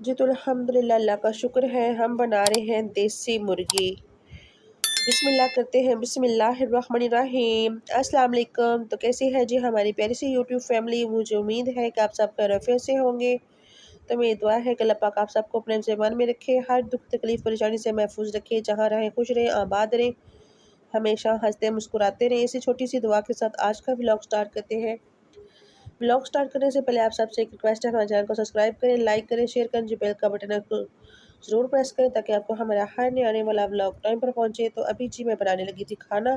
जी तो अल्हम्दुलिल्लाह, अल्लाह का शुक्र है, हम बना रहे हैं देसी मुर्गी। बिस्मिल्लाह करते हैं, बिस्मिल्लाहिर्रहमानिर्रहीम। अस्सलाम वालेकुम। तो कैसी है जी हमारी प्यारी सी यूट्यूब फैमिली। मुझे उम्मीद है कि आप सब खैरियत से होंगे। तो मेरी दुआ है कि अल्लाह पाक आप सबको अपने ज़बान में रखे, हर दुख तकलीफ़ परेशानी से महफूज रखे, जहाँ रहें खुश रहें, आबाद रहें, हमेशा हंसते मुस्कुराते रहें। इसी छोटी सी दुआ के साथ आज का व्लॉग स्टार्ट करते हैं। व्लॉग स्टार्ट करने से पहले आप सबसे एक रिक्वेस्ट है, हमारे चैनल को सब्सक्राइब करें, लाइक करें, शेयर करें, जो बेल का बटन है उसको ज़रूर प्रेस करें ताकि आपको हमारा हर नया आने वाला व्लॉग टाइम पर पहुंचे। तो अभी जी मैं बनाने लगी थी खाना।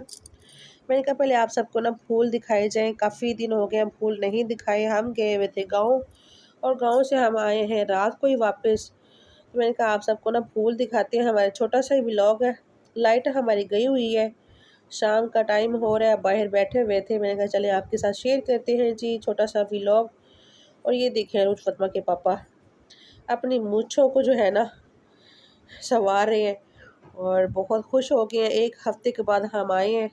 मैंने कहा पहले आप सबको ना फूल दिखाए जाएं, काफ़ी दिन हो गए हम फूल नहीं दिखाए। हम गए हुए थे गाँव और गाँव से हम आए हैं रात को ही वापस। तो मैंने कहा आप सबको ना फूल दिखाते हैं, हमारा छोटा सा ही व्लॉग है। लाइट हमारी गई हुई है, शाम का टाइम हो रहा है, बाहर बैठे हुए थे। मैंने कहा चले आपके साथ शेयर करते हैं जी छोटा सा व्लॉग। और ये देखिए रोज फतमा के पापा अपनी मूंछों को जो है ना संवार रहे हैं और बहुत खुश हो गए हैं। 1 हफ्ते के बाद हम आए हैं,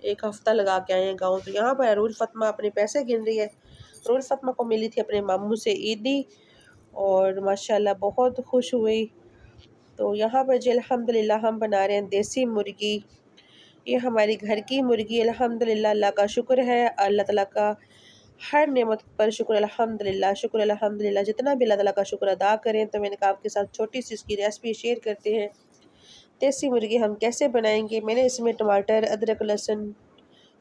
1 हफ्ता लगा के आए हैं गाँव। तो यहाँ पर अरूज फतमा अपने पैसे गिन रही है। अरूज फतमा को मिली थी अपने मामू से ईदी और माशाल्लाह बहुत खुश हुई। तो यहाँ पर जी अल्हम्दुलिल्लाह हम बना रहे हैं देसी मुर्गी। ये हमारी घर की मुर्गी अल्हम्दुलिल्लाह, अल्लाह का शुक्र है। अल्लाह ताला का हर नेमत पर शुक्र अल्हम्दुलिल्लाह, शुक्र अल्हम्दुलिल्लाह। जितना भी अल्लाह ताला का शुक्र अदा करें। तो मैंने कहा आपके साथ छोटी सी इसकी रेसिपी शेयर करते हैं। देसी मुर्गी हम कैसे बनाएंगे। मैंने इसमें टमाटर, अदरक, लहसुन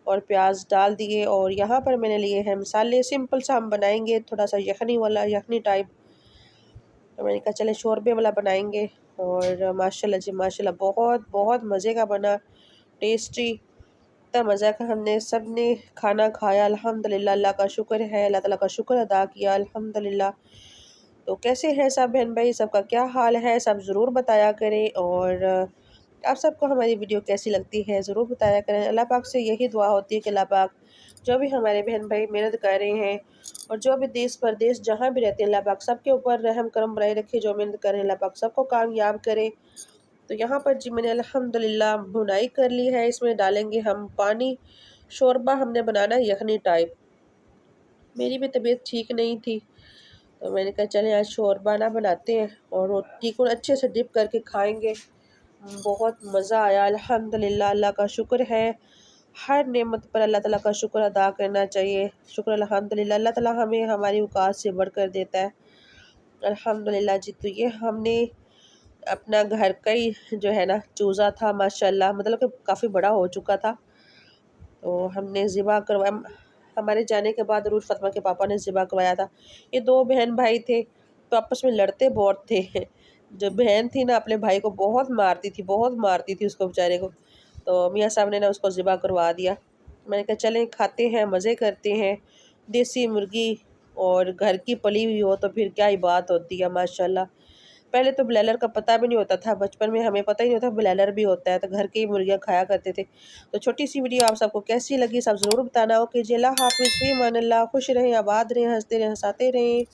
और प्याज डाल दिए और यहाँ पर मैंने लिए हैं मसाले। सिंपल सा हम बनाएंगे, थोड़ा सा यखनी वाला, यखनी टाइप। तो मैंने कहा चले शोरबे वाला बनाएंगे। और माशाल्लाह जी माशाल्लाह बहुत बहुत मज़े का बना, टेस्टी। इतना मज़ा का हमने सब ने खाना खाया अल्हम्दुलिल्लाह, अल्लाह का शुक्र है, अल्लाह ताला का शुक्र अदा किया अल्हम्दुलिल्लाह। तो कैसे हैं सब बहन भाई, सबका क्या हाल है, सब ज़रूर बताया करें। और आप सबको हमारी वीडियो कैसी लगती है ज़रूर बताया करें। अल्लाह पाक से यही दुआ होती है कि अल्लाह पाक जो भी हमारे बहन भाई मेहनत कर रहे हैं और जो भी देश परदेश जहाँ भी रहते हैं, अल्लाह पाक सबके ऊपर रहम करम बनाए रखे। जो मेहनत कर रहे हैं अल्लाह पाक सबको कामयाब करे। तो यहाँ पर जी मैंने अल्हम्दुलिल्लाह भुनाई कर ली है। इसमें डालेंगे हम पानी। शोरबा हमने बनाना है यखनी टाइप। मेरी भी तबीयत ठीक नहीं थी तो मैंने कहा चले आज शोरबा ना बनाते हैं और रोटी को अच्छे से डिप करके खाएंगे। बहुत मज़ा आया अल्हम्दुलिल्लाह, अल्लाह का शुक्र है। हर नेमत पर अल्लाह ताला का शुक्र अदा करना चाहिए। शुक्र अल्हम्दुलिल्लाह, अल्लाह ताला हमें हमारी औकात से बढ़कर देता है अल्हम्दुलिल्लाह जी। तो ये हमने अपना घर का ही जो है ना चूज़ा था माशाल्लाह, मतलब कि काफ़ी बड़ा हो चुका था। तो हमने ज़िबा करवाया, हमारे जाने के बाद रूज फ़ातिमा के पापा ने ज़िबा करवाया था। ये 2 बहन भाई थे तो आपस में लड़ते बहुत थे। जो बहन थी ना अपने भाई को बहुत मारती थी उसको बेचारे को। तो मियाँ साहब ने ना उसको ज़िबा करवा दिया। मैंने कहा चलें खाते हैं, मज़े करते हैं। देसी मुर्गी और घर की पली हुई हो तो फिर क्या ही बात होती है माशाल्लाह। पहले तो ब्रॉयलर का पता भी नहीं होता था, बचपन में हमें पता ही नहीं होता ब्रॉयलर भी होता है, तो घर की ही मुर्गियाँ खाया करते थे। तो छोटी सी वीडियो आप सबको कैसी लगी सब ज़रूर बताना। ओके जी, अल्लाह हाफ़िज़, फ़ी अमानिल्लाह। खुश रहें, आबाद रहें, हँसते रहें, हँसाते रहें।